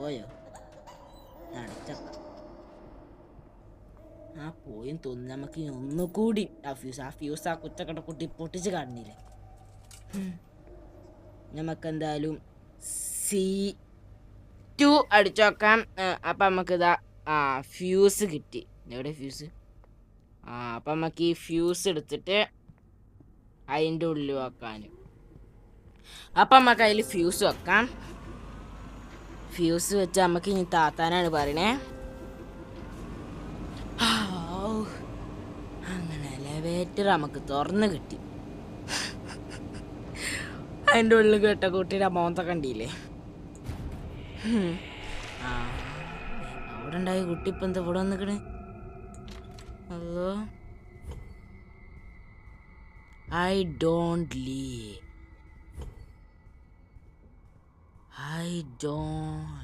പോയോ? അടച്ചക്ക. ആ പോയും തോന്നുന്നു. നമുക്ക് ഇനി ഒന്നുകൂടി ആ ഫ്യൂസ് ആ കുറ്റക്കട്ട കുട്ടി പൊട്ടിച്ച് കാണുന്നില്ലേ. നമുക്കെന്തായാലും C2 അടിച്ചു നോക്കാം. അപ്പം നമുക്കിതാ ഫ്യൂസ് കിട്ടി. എവിടെ ഫ്യൂസ്? അപ്പം നമുക്ക് ഈ ഫ്യൂസ് എടുത്തിട്ട് അതിൻ്റെ ഉള്ളിൽ വെക്കാനും. അപ്പം നമുക്ക് അതിൽ ഫ്യൂസ് വെക്കാം. ഫ്യൂസ് വെച്ച് നമുക്ക് ഇനി താത്താനാണ് പറയണേ. അങ്ങനെ എലവേറ്റർ നമുക്ക് തുറന്ന് കിട്ടി. അതിൻ്റെ ഉള്ളിൽ കേട്ട കുട്ടിയുടെ മോന്ത കണ്ടില്ലേ? അവിടെ ഉണ്ടായ കുട്ടി ഇപ്പം എന്താ ഇവിടെ വന്നിക്കണേ? Hello, I don't leave. I don't